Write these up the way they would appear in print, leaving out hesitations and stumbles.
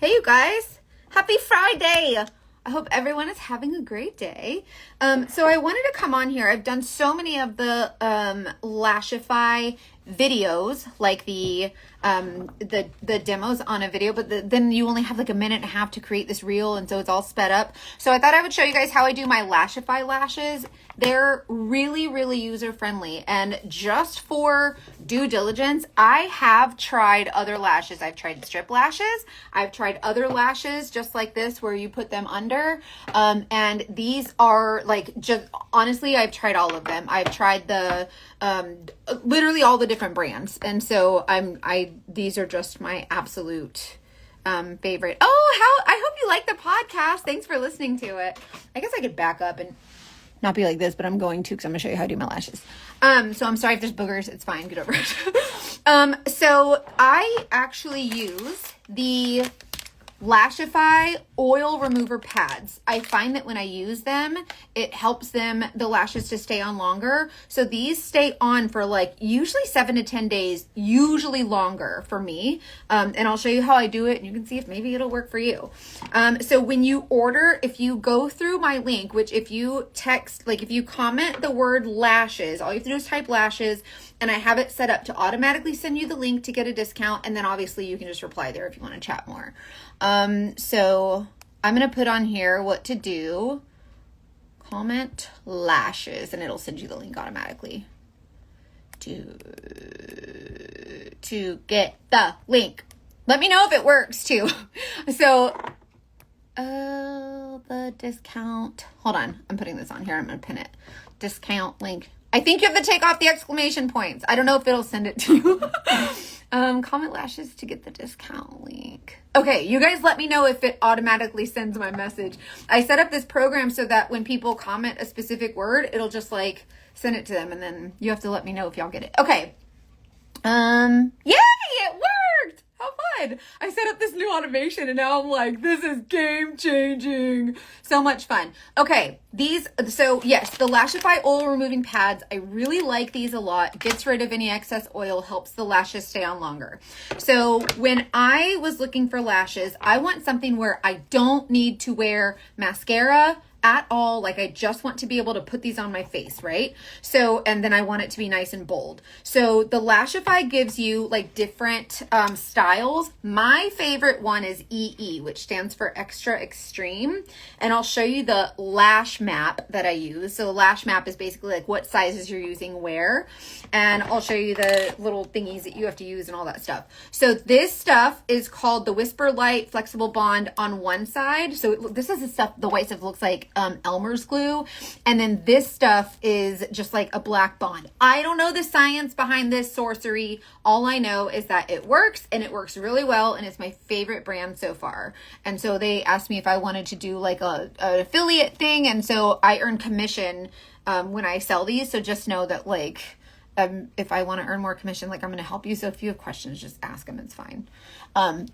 Hey, you guys. Happy Friday. I hope everyone is having a great day. So I wanted to come on here. I've done so many of the Lashify videos, like the demos on a video, but then you only have like a minute and a half to create this reel, and so it's all sped up. So I thought I would show you guys how I do my Lashify lashes. They're really, really user-friendly, and just for due diligence, I have tried other lashes. I've tried strip lashes. I've tried other lashes just like this where you put them under, and these are like, just honestly, I've tried all of them. I've tried the literally all the different brands, and so these are just my absolute favorite. Oh, I hope you like the podcast. Thanks for listening to it. I guess I could back up and not be like this, but I'm going to, because I'm gonna show you how to do my lashes. So I'm sorry if there's boogers. It's fine. Get over it. So I actually use the Lashify oil remover pads. I find that when I use them, it helps the lashes to stay on longer. So these stay on for like usually 7 to 10 days, usually longer for me. And I'll show you how I do it, and you can see if maybe it'll work for you. So when you order, if you go through my link, which if you if you comment the word lashes, all you have to do is type lashes, and I have it set up to automatically send you the link to get a discount. And then obviously you can just reply there if you want to chat more. So I'm going to put on here what to do. Comment lashes, and it'll send you the link automatically to get the link. Let me know if it works too. So, the discount, hold on. I'm putting this on here. I'm going to pin it. Discount link. I think you have to take off the exclamation points. I don't know if it'll send it to you. Comment lashes to get the discount link. Okay, you guys let me know if it automatically sends my message. I set up this program so that when people comment a specific word, it'll just like send it to them, and then you have to let me know if y'all get it. Okay. Yay, it worked! How fun! I set up this new automation, and now I'm like, this is game changing. So much fun. Okay, so yes, the Lashify oil removing pads, I really like these a lot. Gets rid of any excess oil, helps the lashes stay on longer. So when I was looking for lashes, I want something where I don't need to wear mascara at all. Like, I just want to be able to put these on my face, right? So, and then I want it to be nice and bold. So the Lashify gives you like different styles. My favorite one is EE, which stands for extra extreme. And I'll show you the lash map that I use. So the lash map is basically like what sizes you're using where. And I'll show you the little thingies that you have to use and all that stuff. So this stuff is called the Whisper Light Flexible Bond on one side. So this is the stuff, the white stuff looks like Elmer's glue, and then this stuff is just like a black bond. I don't know the science behind this sorcery. All I know is that it works, and it works really well, and it's my favorite brand so far. And so they asked me if I wanted to do like an affiliate thing, and so I earn commission when I sell these. So just know that like if I want to earn more commission, like I'm going to help you. So if you have questions, just ask them. It's fine.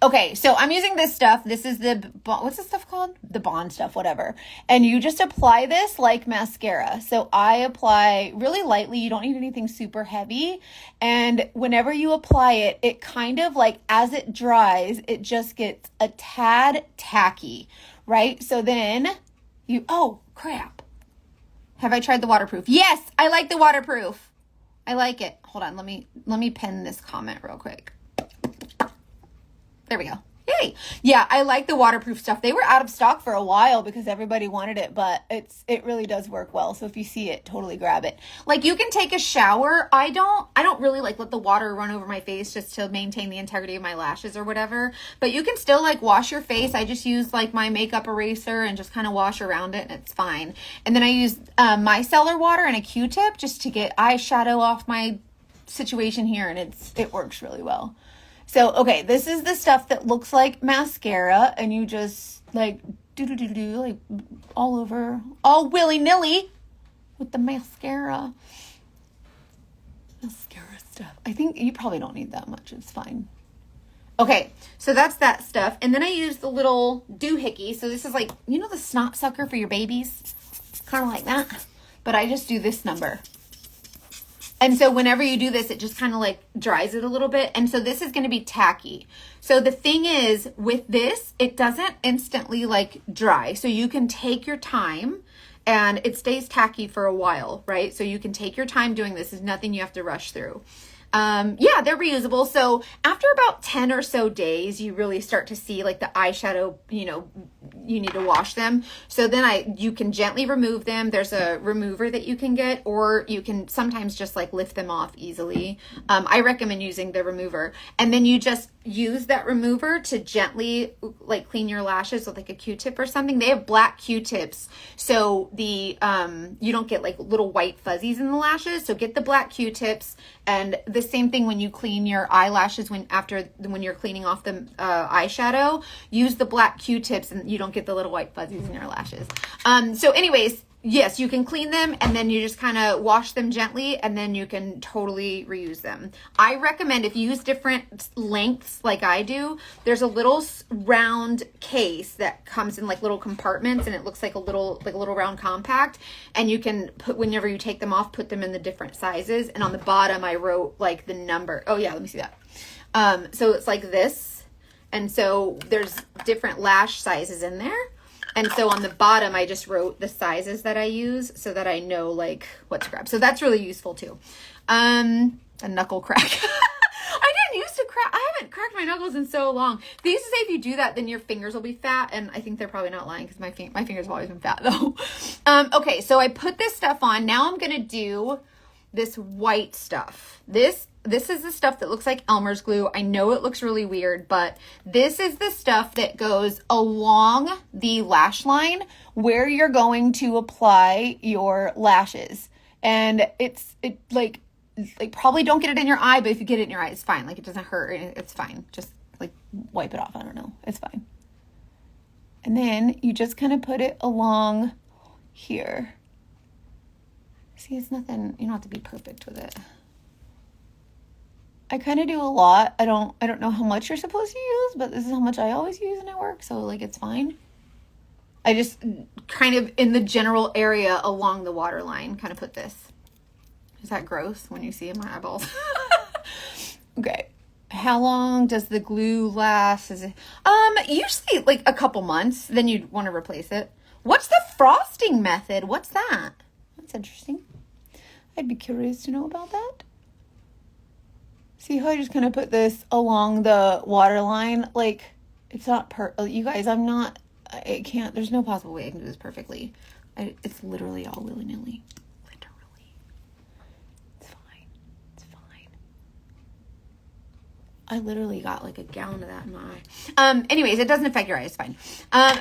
Okay. So I'm using this stuff. This is what's this stuff called? The Bond stuff, whatever. And you just apply this like mascara. So I apply really lightly. You don't need anything super heavy. And whenever you apply it, it kind of like, as it dries, it just gets a tad tacky, right? So then oh crap. Have I tried the waterproof? Yes, I like the waterproof. I like it. Hold on. Let me pin this comment real quick. There we go. Yay. Yeah, I like the waterproof stuff. They were out of stock for a while because everybody wanted it, but it really does work well. So if you see it, totally grab it. Like, you can take a shower. I don't really like let the water run over my face just to maintain the integrity of my lashes or whatever. But you can still like wash your face. I just use like my makeup eraser and just kind of wash around it, and it's fine. And then I use micellar water and a Q-tip just to get eyeshadow off my situation here, and it works really well. So, okay, this is the stuff that looks like mascara, and you just like do like all over, all willy-nilly with the mascara stuff. I think you probably don't need that much. It's fine. Okay, so that's that stuff. And then I use the little doohickey. So this is like, you know, the snot sucker for your babies? Kind of like that. But I just do this number. And so whenever you do this, it just kind of like dries it a little bit. And so this is going to be tacky. So the thing is with this, it doesn't instantly like dry. So you can take your time and it stays tacky for a while, right? So you can take your time doing this. There's nothing you have to rush through. Yeah, they're reusable. So after about 10 or so days, you really start to see like the eyeshadow, you know, you need to wash them. So then you can gently remove them. There's a remover that you can get, or you can sometimes just like lift them off easily. I recommend using the remover, and then you just use that remover to gently like clean your lashes with like a Q-tip or something. They have black Q-tips. So the, you don't get like little white fuzzies in the lashes. So get the black Q-tips, and the same thing when you clean your eyelashes when you're cleaning off the eyeshadow, use the black Q-tips and you don't get the little white fuzzies in your lashes. So anyways, yes, you can clean them and then you just kind of wash them gently and then you can totally reuse them. I recommend if you use different lengths like I do, there's a little round case that comes in like little compartments and it looks like a little round compact, and you can put, whenever you take them off, put them in the different sizes. And on the bottom I wrote like the number. Oh yeah, let me see that. So it's like this. And so there's different lash sizes in there. And so on the bottom, I just wrote the sizes that I use so that I know like what to grab. So that's really useful too. A knuckle crack. I didn't used to crack. I haven't cracked my knuckles in so long. They used to say if you do that, then your fingers will be fat. And I think they're probably not lying because my fingers have always been fat though. Okay, so I put this stuff on. Now I'm going to do this white stuff. This is the stuff that looks like Elmer's glue. I know it looks really weird, but this is the stuff that goes along the lash line where you're going to apply your lashes. And it like probably don't get it in your eye, but if you get it in your eye, it's fine. Like it doesn't hurt. It's fine. Just like wipe it off. I don't know. It's fine. And then you just kind of put it along here. See, it's nothing. You don't have to be perfect with it. I kind of do a lot. I don't know how much you're supposed to use, but this is how much I always use and it works. So like, it's fine. I just kind of in the general area along the waterline, kind of put this. Is that gross when you see in my eyeballs? Okay. How long does the glue last? Is it, usually like a couple months, then you'd want to replace it. What's the frosting method? What's that? That's interesting. I'd be curious to know about that. See how I just kind of put this along the waterline? Like, it's not you guys, I can't, there's no possible way I can do this perfectly. It's literally all willy-nilly. Literally. It's fine. It's fine. I literally got like a gallon of that in my eye. Anyways, it doesn't affect your eyes. It's fine.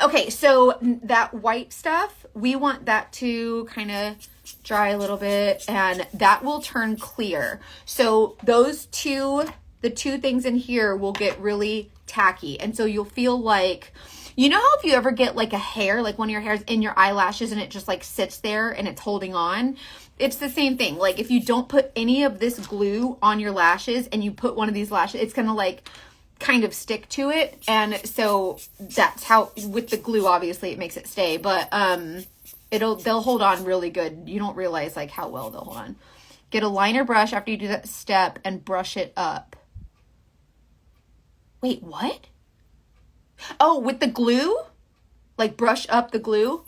Okay, so that white stuff, we want that to kind of dry a little bit and that will turn clear. So the two things in here will get really tacky. And so you'll feel like, you know how if you ever get like a hair, like one of your hairs in your eyelashes and it just like sits there and it's holding on? It's the same thing. Like if you don't put any of this glue on your lashes and you put one of these lashes, it's going to like kind of stick to it. And so that's how, with the glue, obviously it makes it stay, but, they'll hold on really good. You don't realize like how well they'll hold on. Get a liner brush after you do that step and brush it up. Wait, what? Oh, with the glue? Like brush up the glue?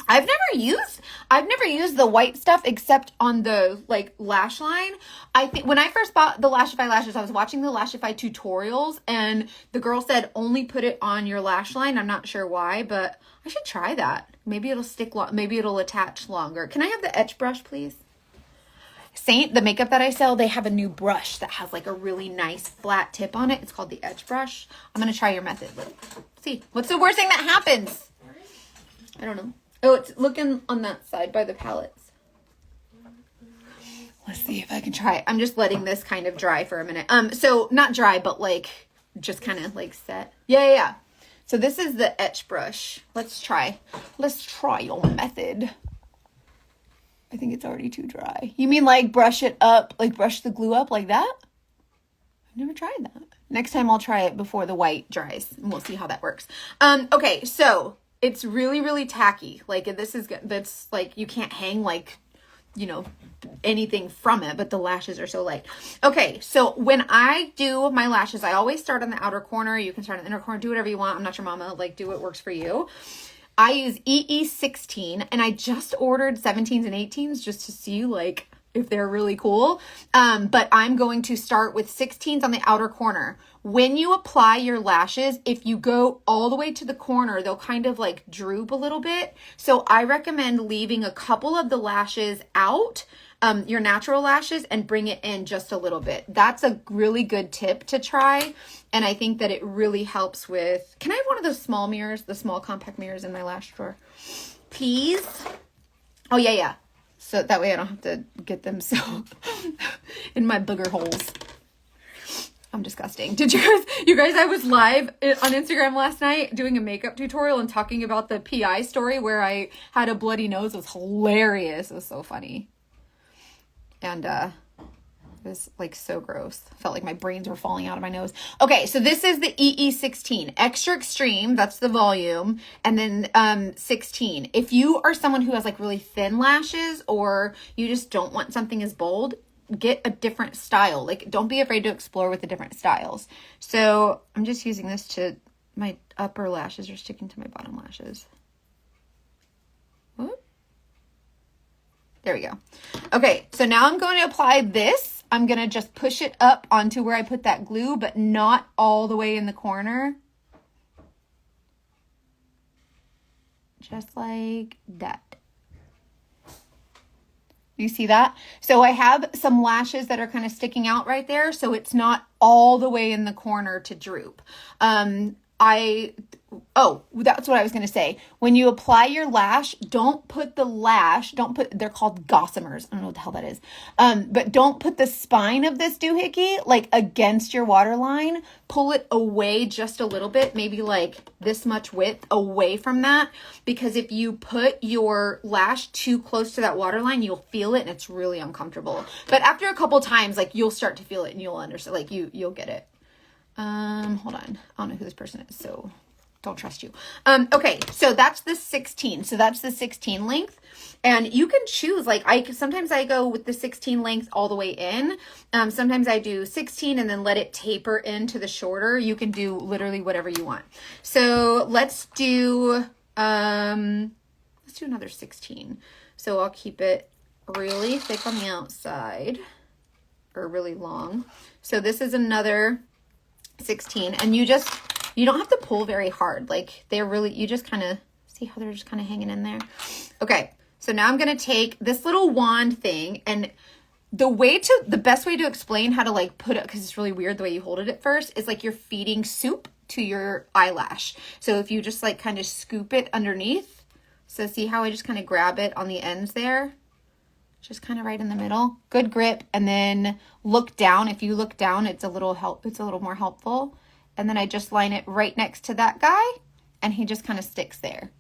I've never used the white stuff except on the like lash line. I think when I first bought the Lashify lashes, I was watching the Lashify tutorials and the girl said only put it on your lash line. I'm not sure why, but I should try that. Maybe it'll stick maybe it'll attach longer. Can I have the etch brush, please? Saint, the makeup that I sell, they have a new brush that has like a really nice flat tip on it. It's called the etch brush. I'm going to try your method. Let's see. What's the worst thing that happens? I don't know. Oh, it's looking on that side by the palettes. Let's see if I can try it. I'm just letting this kind of dry for a minute. So not dry, but like just kind of like set. Yeah. So this is the etch brush. Let's try your method. I think it's already too dry. You mean like brush it up, like brush the glue up like that? I've never tried that. Next time I'll try it before the white dries and we'll see how that works. Okay, so it's really, really tacky. Like this is good. That's like, you can't hang like you know, anything from it, but the lashes are so light. Okay, so when I do my lashes, I always start on the outer corner. You can start on the inner corner, do whatever you want. I'm not your mama, like do what works for you. I use EE16, and I just ordered 17s and 18s just to see like if they're really cool. But I'm going to start with 16s on the outer corner. When you apply your lashes, if you go all the way to the corner, they'll kind of like droop a little bit. So I recommend leaving a couple of the lashes out, your natural lashes, and bring it in just a little bit. That's a really good tip to try. And I think that it really helps with, can I have one of those small mirrors, the small compact mirrors in my lash drawer, please? Oh yeah. So that way I don't have to get them so in my booger holes. I'm disgusting. Did you guys, I was live on Instagram last night doing a makeup tutorial and talking about the PI story where I had a bloody nose. It was hilarious. It was so funny. And it was like so gross. Felt like my brains were falling out of my nose. Okay, so this is the EE16. Extra extreme, that's the volume. And then 16. If you are someone who has like really thin lashes or you just don't want something as bold, get a different style. Like, don't be afraid to explore with the different styles. So I'm just using this to, my upper lashes are sticking to my bottom lashes. Whoop. There we go. Okay, so now I'm going to apply this. I'm going to just push it up onto where I put that glue, but not all the way in the corner. Just like that. You see that? So I have some lashes that are kind of sticking out right there. So it's not all the way in the corner to droop. That's what I was going to say. When you apply your lash, they're called gossamers. I don't know what the hell that is. But don't put the spine of this doohickey like against your waterline. Pull it away just a little bit, maybe like this much width away from that. Because if you put your lash too close to that waterline, you'll feel it and it's really uncomfortable. But after a couple times, like you'll start to feel it and you'll understand, like you'll get it. Hold on. I don't know who this person is, so don't trust you. Okay, so that's the 16. So that's the 16 length. And you can choose, like sometimes I go with the 16 length all the way in. Sometimes I do 16 and then let it taper into the shorter. You can do literally whatever you want. So let's do another 16. So I'll keep it really thick on the outside, or really long. So this is another 16, and you don't have to pull very hard. Like you just kind of see how they're just kind of hanging in there. Okay, so now I'm going to take this little wand thing, and the best way to explain how to like put it, because it's really weird the way you hold it at first, is like you're feeding soup to your eyelash. So if you just like kind of scoop it underneath, so see how I just kind of grab it on the ends there, just kind of right in the middle, good grip, and then look down. If you look down, it's a little more helpful. And then I just line it right next to that guy, and he just kind of sticks there.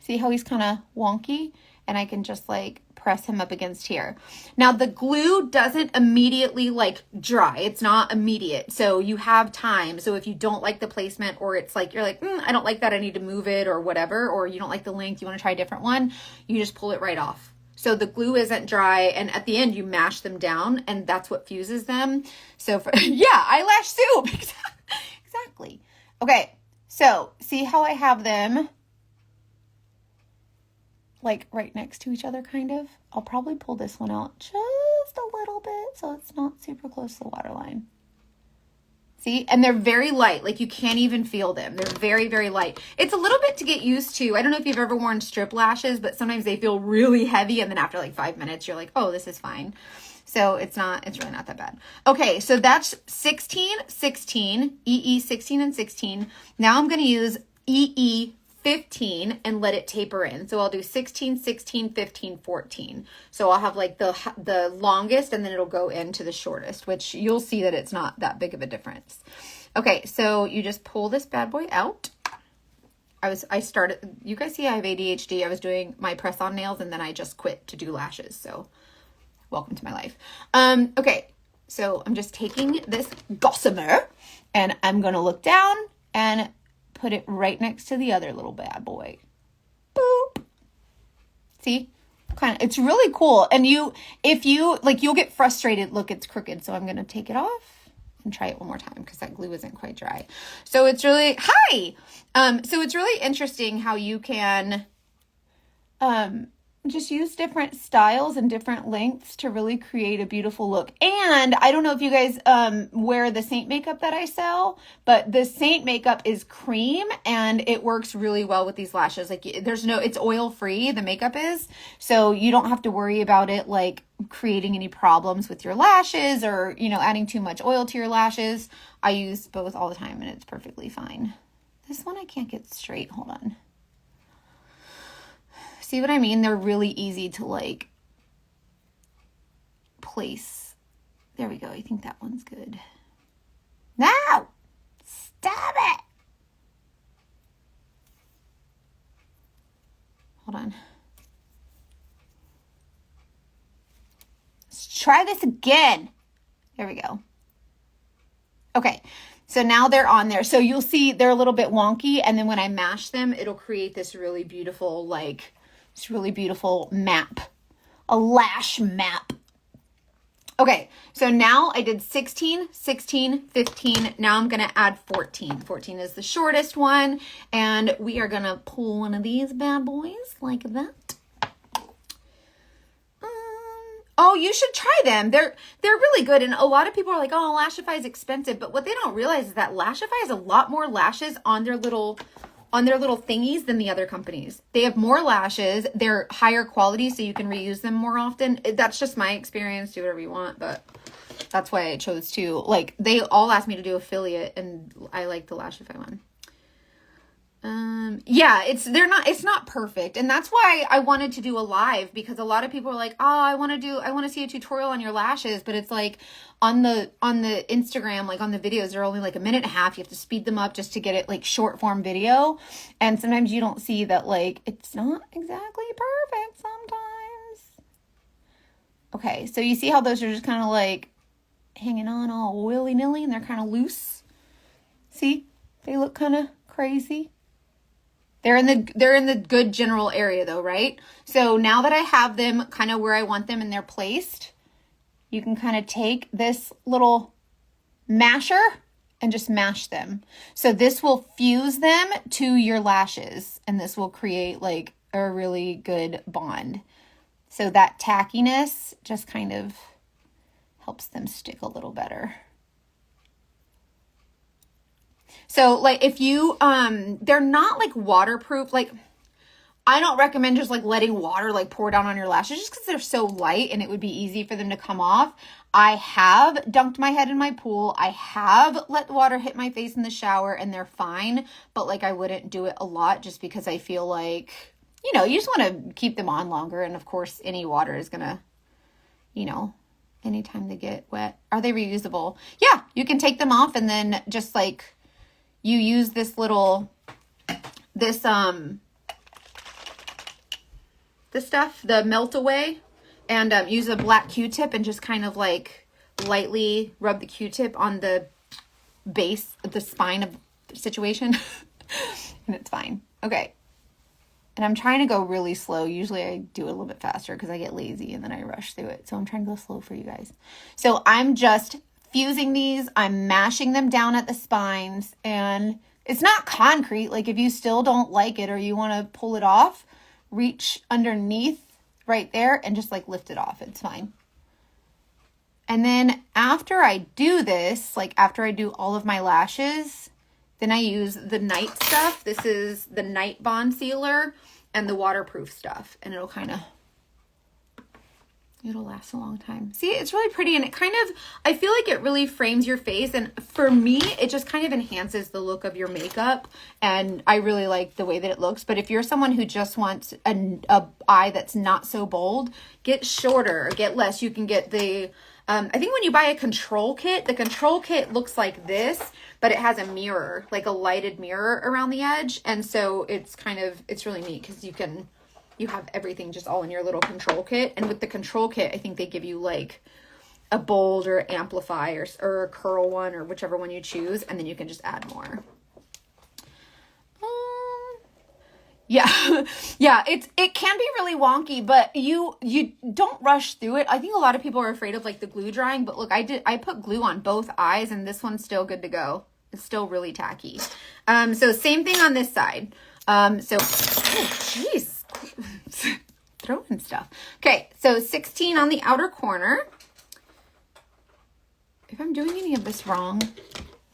See how he's kind of wonky? And I can just like press him up against here. Now the glue doesn't immediately like dry. It's not immediate. So you have time. So if you don't like the placement, or it's like, you're like, I don't like that, I need to move it or whatever, or you don't like the length, you want to try a different one, you just pull it right off. So the glue isn't dry, and at the end you mash them down, and that's what fuses them. So eyelash soup. Exactly. Okay, so see how I have them like right next to each other, kind of? I'll probably pull this one out just a little bit so it's not super close to the waterline. See? And they're very light. Like you can't even feel them. They're very, very light. It's a little bit to get used to. I don't know if you've ever worn strip lashes, but sometimes they feel really heavy, and then after like 5 minutes, you're like, oh, this is fine. So it's really not that bad. Okay, so that's 16, 16, EE 16 and 16. Now I'm going to use EE 15 and let it taper in. So I'll do 16, 16, 15, 14. So I'll have like the longest, and then it'll go into the shortest, which you'll see that it's not that big of a difference. Okay, so you just pull this bad boy out. I started, you guys see I have ADHD. I was doing my press-on nails, and then I just quit to do lashes. So welcome to my life. Okay, so I'm just taking this gossamer, and I'm going to look down and put it right next to the other little bad boy. Boop. See? It's really cool. And if you, like, you'll get frustrated. Look, it's crooked. So I'm going to take it off and try it one more time because that glue isn't quite dry. So it's really, so it's really interesting how you can, just use different styles and different lengths to really create a beautiful look. And I don't know if you guys wear the Saint makeup that I sell, but the Saint makeup is cream and it works really well with these lashes. Like it's oil free, the makeup is, so you don't have to worry about it like creating any problems with your lashes or, adding too much oil to your lashes. I use both all the time and it's perfectly fine. This one I can't get straight. Hold on. See what I mean? They're really easy to like place. There we go. I think that one's good. No! Stop it! Hold on. Let's try this again. There we go. Okay. So now they're on there. So you'll see they're a little bit wonky. And then when I mash them, it'll create this really beautiful, map, a lash map. Okay, so now I did 16, 16, 15. Now I'm going to add 14. 14 is the shortest one. And we are going to pull one of these bad boys like that. Oh, you should try them. They're really good. And a lot of people are like, oh, Lashify is expensive. But what they don't realize is that Lashify has a lot more lashes on their little thingies than the other companies. They have more lashes. They're higher quality, so you can reuse them more often. That's just my experience. Do whatever you want, but that's why I chose to. Like, they all asked me to do affiliate, and I like the Lashify one. Yeah, it's not perfect. And that's why I wanted to do a live, because a lot of people are like, oh, I want to see a tutorial on your lashes. But it's like on the Instagram, like on the videos, they're only like a minute and a half. You have to speed them up just to get it like short form video. And sometimes you don't see that, like, it's not exactly perfect sometimes. Okay. So you see how those are just kind of like hanging on all willy nilly and they're kind of loose. See, they look kind of crazy. They're in the good general area though, right? So now that I have them kind of where I want them and they're placed, you can kind of take this little masher and just mash them. So this will fuse them to your lashes and this will create like a really good bond. So that tackiness just kind of helps them stick a little better. So like if you, they're not like waterproof, like I don't recommend just like letting water like pour down on your lashes just because they're so light and it would be easy for them to come off. I have dunked my head in my pool. I have let the water hit my face in the shower and they're fine. But like I wouldn't do it a lot just because I feel like, you just want to keep them on longer. And of course, any water is going to, anytime they get wet. Are they reusable? Yeah, you can take them off and then just like, you use this stuff, the melt away, and use a black Q-tip and just kind of like lightly rub the Q-tip on the base, the spine of the situation, and it's fine. Okay. And I'm trying to go really slow. Usually I do it a little bit faster because I get lazy and then I rush through it. So I'm trying to go slow for you guys. So I'm just fusing these, I'm mashing them down at the spines, and it's not concrete. Like if you still don't like it or you want to pull it off, reach underneath right there and just like lift it off. It's fine. And then after I do this, like after I do all of my lashes, then I use the night stuff. This is the night bond sealer and the waterproof stuff, and it'll last a long time. See, it's really pretty, and it kind of, I feel like it really frames your face, and for me, it just kind of enhances the look of your makeup, and I really like the way that it looks. But if you're someone who just wants a eye that's not so bold, get shorter or get less. You can get the, I think when you buy a control kit, the control kit looks like this, but it has a mirror, like a lighted mirror around the edge, and so it's really neat because you have everything just all in your little control kit. And with the control kit, I think they give you like a bold or amplify or a curl one or whichever one you choose. And then you can just add more. Yeah. Yeah, it can be really wonky, but you don't rush through it. I think a lot of people are afraid of like the glue drying, but look, I put glue on both eyes and this one's still good to go. It's still really tacky. So same thing on this side. So oh jeez. Throwing stuff. Okay, so 16 on the outer corner. If I'm doing any of this wrong,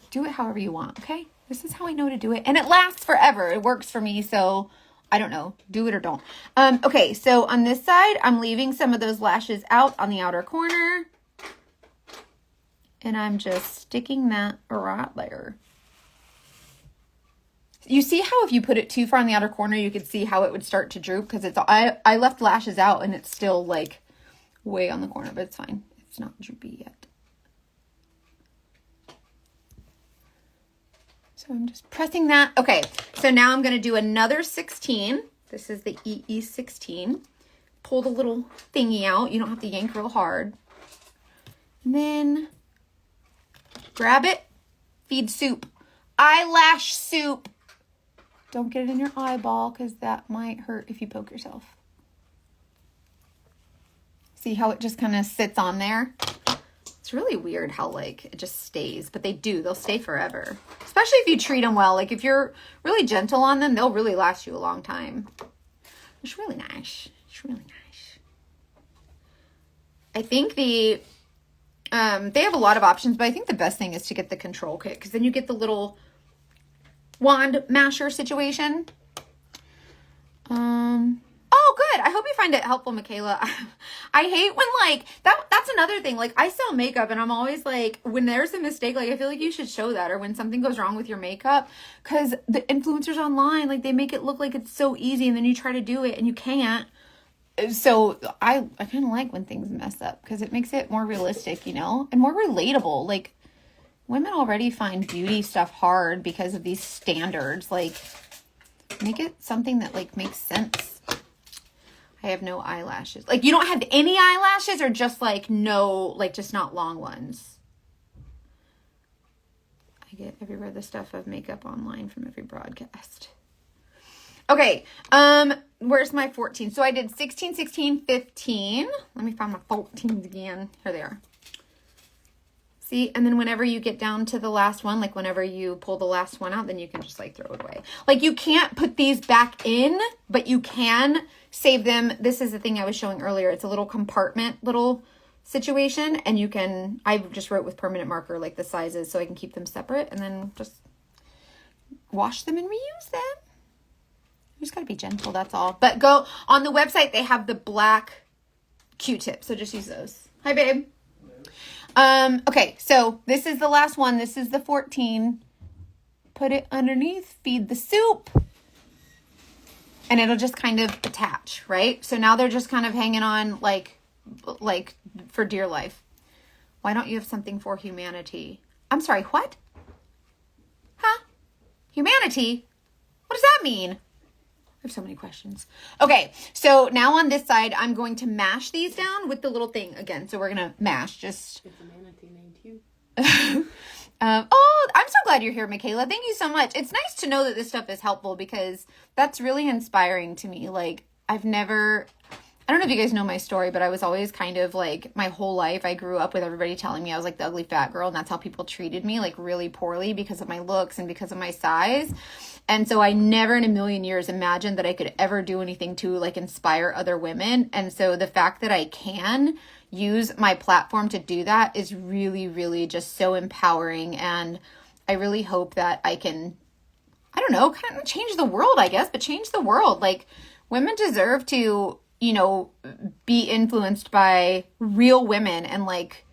do it however you want, okay? This is how I know to do it. And it lasts forever. It works for me, so I don't know. Do it or don't. Okay, so on this side, I'm leaving some of those lashes out on the outer corner. And I'm just sticking that right there. You see how if you put it too far on the outer corner, you could see how it would start to droop? Because it's I left lashes out and it's still like way on the corner, but it's fine. It's not droopy yet. So I'm just pressing that. Okay, so now I'm going to do another 16. This is the EE16. Pull the little thingy out. You don't have to yank real hard. And then grab it. Feed soup. Eyelash soup. Don't get it in your eyeball because that might hurt if you poke yourself. See how it just kind of sits on there? It's really weird how like it just stays, but they'll stay forever. Especially if you treat them well. Like if you're really gentle on them, they'll really last you a long time. It's really nice. It's really nice. I think they have a lot of options, but I think the best thing is to get the control kit because then you get the little wand masher situation. Oh, good. I hope you find it helpful, Michaela. I hate when like that's another thing. Like I sell makeup and I'm always like, when there's a mistake, like I feel like you should show that, or when something goes wrong with your makeup, because the influencers online, like they make it look like it's so easy and then you try to do it and you can't. So I kind of like when things mess up because it makes it more realistic, you know, and more relatable. Like women already find beauty stuff hard because of these standards. Like make it something that like makes sense. I have no eyelashes. Like you don't have any eyelashes or just like no, like just not long ones. I get everywhere the stuff of makeup online from every broadcast. Okay. Where's my 14? So I did 16, 16, 15. Let me find my 14s again. Here they are. See, and then whenever you get down to the last one, like whenever you pull the last one out, then you can just like throw it away. Like you can't put these back in, but you can save them. This is the thing I was showing earlier. It's a little compartment little situation, and you can, I just wrote with permanent marker like the sizes so I can keep them separate and then just wash them and reuse them. You just gotta be gentle, that's all. But go on the website, they have the black Q-tips, so just use those. Hi, babe. Okay, so this is the last one. This is the 14. Put it underneath, feed the soup, and it'll just kind of attach, right? So now they're just kind of hanging on like for dear life. Why don't you have something for humanity? I'm sorry, what? Huh? Humanity? What does that mean? I have so many questions. Okay, so now on this side, I'm going to mash these down with the little thing again. So we're going to mash just... It's a manatee named you. Oh, I'm so glad you're here, Michaela. Thank you so much. It's nice to know that this stuff is helpful because that's really inspiring to me. Like, I don't know if you guys know my story, but I was always kind of like, my whole life, I grew up with everybody telling me I was like the ugly fat girl, and that's how people treated me, like really poorly because of my looks and because of my size. And so I never in a million years imagined that I could ever do anything to like inspire other women. And so the fact that I can use my platform to do that is really, really just so empowering. And I really hope that I can, I don't know, kind of change the world, I guess, but change the world. Like women deserve to, you know, be influenced by real women and like,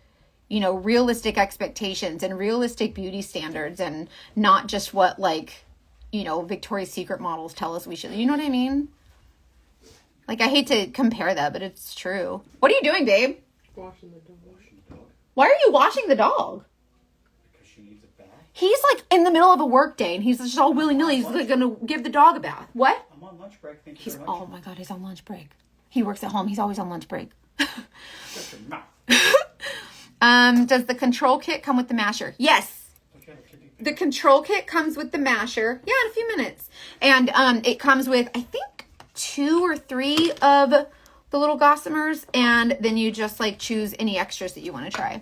you know, realistic expectations and realistic beauty standards and not just what like, you know, Victoria's Secret models tell us we should, you know what I mean? Like, I hate to compare that, but it's true. What are you doing, babe? Washing the dog. Why are you washing the dog? Because she needs a bath. He's like in the middle of a work day and he's just all willy-nilly. He's like going to give the dog a bath. What? I'm on lunch break. Thank you very much. Oh my God, he's on lunch break. He works at home. He's always on lunch break. Shut your mouth. Does the control kit come with the masher? Yes. Don't you have a kidney the control kit comes with the masher. Yeah, in a few minutes. And it comes with, I think, 2 or 3 of the little gossamers, and then you just like choose any extras that you want to try.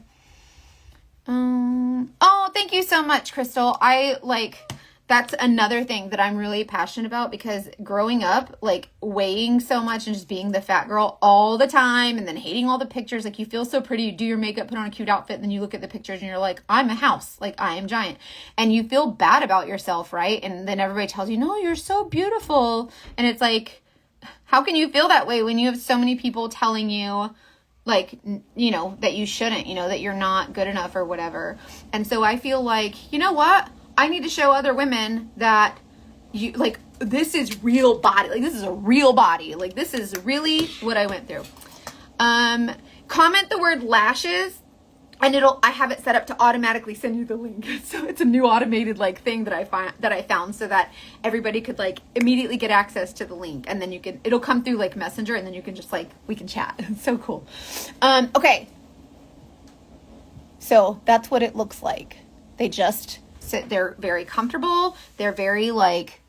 Oh, thank you so much, Crystal. That's another thing that I'm really passionate about, because growing up, like weighing so much and just being the fat girl all the time and then hating all the pictures, like you feel so pretty, you do your makeup, put on a cute outfit, and then you look at the pictures and you're like, I'm a house, like I am giant. And you feel bad about yourself, right? And then everybody tells you, no, you're so beautiful. And it's like, how can you feel that way when you have so many people telling you, like, you know, that you shouldn't, you know, that you're not good enough or whatever. And so I feel like, you know what? I need to show other women that you, like, this is real body. Like, this is a real body. Like, this is really what I went through. Comment the word lashes, and I have it set up to automatically send you the link. So it's a new automated like thing that I found so that everybody could like immediately get access to the link, and then it'll come through like Messenger, and then you can just like, we can chat. It's so cool. Okay. So that's what it looks like. They just sit, they're very comfortable. They're very like,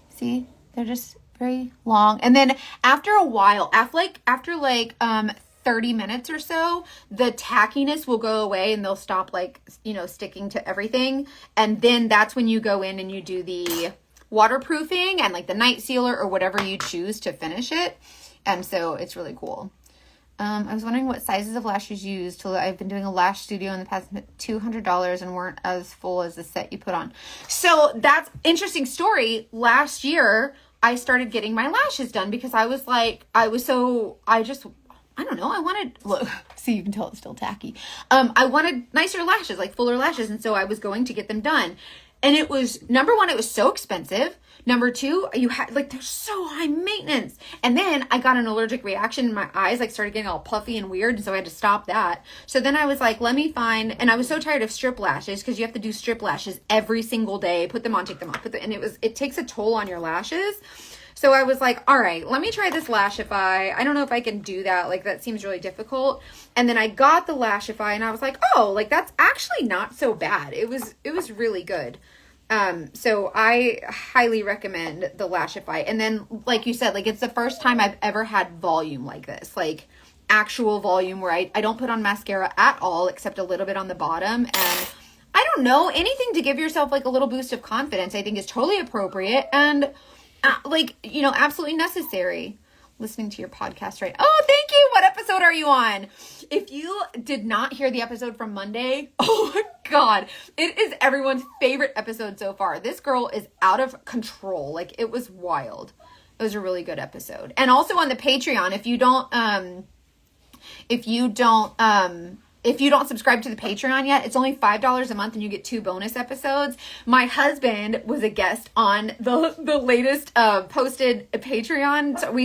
see, they're just very long. And then after a while, after 30 minutes or so, the tackiness will go away and they'll stop like, you know, sticking to everything. And then that's when you go in and you do the waterproofing and like the night sealer or whatever you choose to finish it. And so it's really cool. I was wondering what sizes of lashes you use. I've been doing a lash studio in the past, $200 and weren't as full as the set you put on. So that's interesting story. Last year, I started getting my lashes done because I don't know. I wanted, look, see, you can tell it's still tacky. I wanted nicer lashes, like fuller lashes. And so I was going to get them done. And it was, number one, it was so expensive. Number two, they're so high maintenance. And then I got an allergic reaction in my eyes, like started getting all puffy and weird. And so I had to stop that. So then I was like, let me find, and I was so tired of strip lashes because you have to do strip lashes every single day, put them on, take them off. And it takes a toll on your lashes. So I was like, all right, let me try this Lashify. I don't know if I can do that. Like, that seems really difficult. And then I got the Lashify and I was like, oh, like that's actually not so bad. It was really good. So I highly recommend the Lashify. And then, like you said, like it's the first time I've ever had volume like this, like actual volume where I don't put on mascara at all, except a little bit on the bottom. And I don't know, anything to give yourself like a little boost of confidence, I think is totally appropriate and absolutely necessary. Listening to your podcast, right? Oh, thank you. What episode are you on? If you did not hear the episode from Monday, oh my God, it is everyone's favorite episode so far. This girl is out of control. Like, it was wild. It was a really good episode. And also on the Patreon, if you don't subscribe to the Patreon yet, it's only $5 a month and you get 2 bonus episodes. My husband was a guest on the latest posted Patreon. So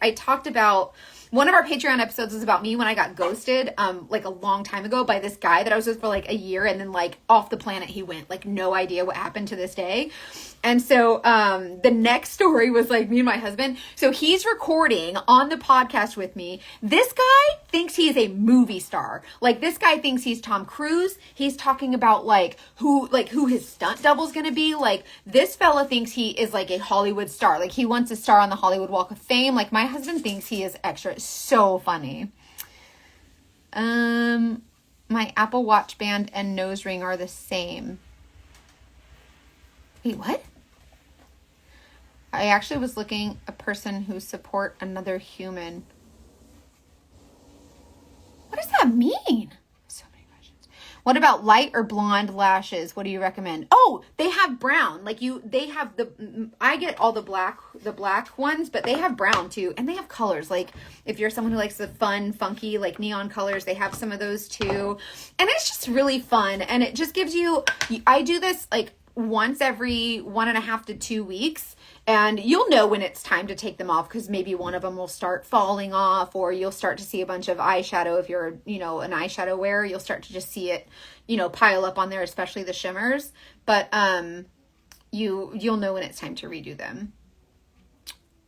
I talked about, one of our Patreon episodes was about me when I got ghosted like a long time ago by this guy that I was with for like a year, and then like off the planet he went, like no idea what happened to this day. And so the next story was like me and my husband. So he's recording on the podcast with me. This guy thinks he is a movie star. Like, this guy thinks he's Tom Cruise. He's talking about who his stunt double's gonna be. Like, this fella thinks he is like a Hollywood star. Like, he wants to star on the Hollywood Walk of Fame. Like, my husband thinks he is extra. It's so funny. My Apple Watch band and nose ring are the same. Wait, what? I actually was looking a person who support another human. What does that mean? So many questions. What about light or blonde lashes? What do you recommend? Oh, they have brown. I get all the black ones, but they have brown too. And they have colors. Like, if you're someone who likes the fun, funky, like neon colors, they have some of those too. And it's just really fun. And it just gives you, I do this like once every 1.5 to 2 weeks. And you'll know when it's time to take them off, because maybe one of them will start falling off, or you'll start to see a bunch of eyeshadow. If you're, an eyeshadow wearer, you'll start to just see it, pile up on there, especially the shimmers. But you'll know when it's time to redo them.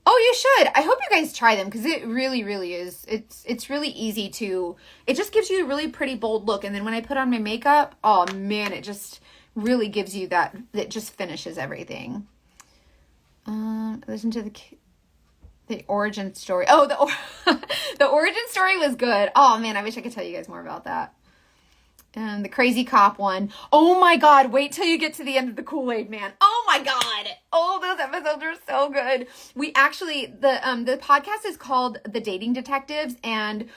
Oh, you should. I hope you guys try them because it really, really is. It's really easy to, it just gives you a really pretty bold look. And then when I put on my makeup, oh man, it just really gives you that, it just finishes everything. Listen to the origin story. Oh, the origin story was good. Oh man, I wish I could tell you guys more about that. And the crazy cop one. Oh my God. Wait till you get to the end of the Kool-Aid Man. Oh my God. Oh, those episodes are so good. We actually, the podcast is called The Dating Detectives, and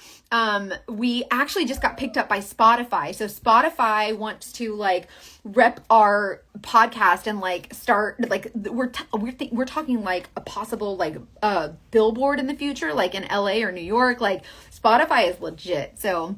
we actually just got picked up by Spotify. So Spotify wants to like rep our podcast and like start like we're talking like a possible like billboard in the future, like in LA or New York. Like Spotify is legit. So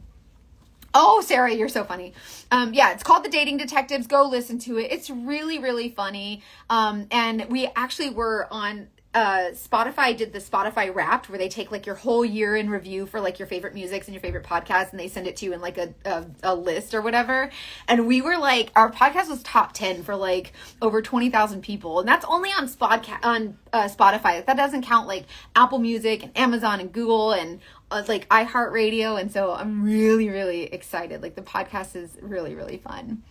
oh, Sarah, you're so funny. Yeah, it's called The Dating Detectives. Go listen to it. It's really, really funny. And we actually were on Spotify, did the Spotify Wrapped, where they take like your whole year in review for like your favorite musics and your favorite podcasts, and they send it to you in like a list or whatever. And we were like, our podcast was top 10 for like over 20,000 people. And that's only on Spotify. That doesn't count like Apple Music and Amazon and Google and like iHeartRadio. And so I'm really, really excited. Like the podcast is really, really fun.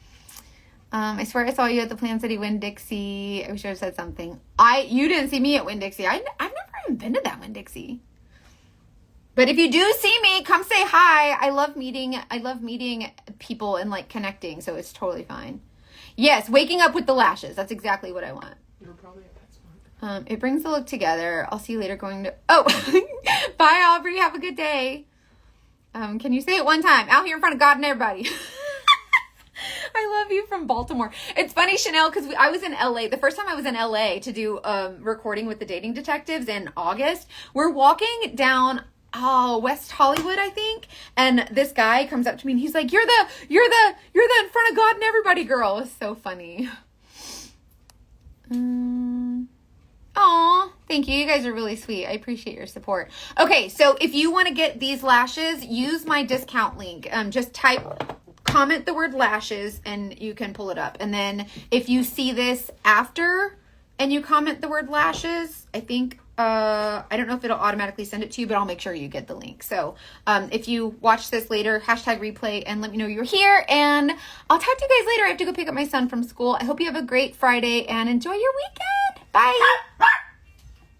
I swear I saw you at the Plant City Winn-Dixie. I wish I had said something. You didn't see me at Winn-Dixie. I've never even been to that Winn-Dixie. But if you do see me, come say hi. I love meeting people and like connecting, so it's totally fine. Yes, waking up with the lashes. That's exactly what I want. You're probably a PetSmart. It brings the look together. I'll see you later going to... Oh, bye, Aubrey. Have a good day. Can you say it one time? Out here in front of God and everybody. I love you from Baltimore. It's funny, Chanel, because I was in LA. The first time I was in LA to do recording with the Dating Detectives in August, we're walking down West Hollywood, I think, and this guy comes up to me and he's like, "You're the in front of God and everybody girl." It was so funny. Aw, thank you. You guys are really sweet. I appreciate your support. Okay, so if you want to get these lashes, use my discount link. Just comment the word lashes and you can pull it up. And then if you see this after and you comment the word lashes, I think, I don't know if it'll automatically send it to you, but I'll make sure you get the link. So if you watch this later, #replay and let me know you're here. And I'll talk to you guys later. I have to go pick up my son from school. I hope you have a great Friday and enjoy your weekend. Bye.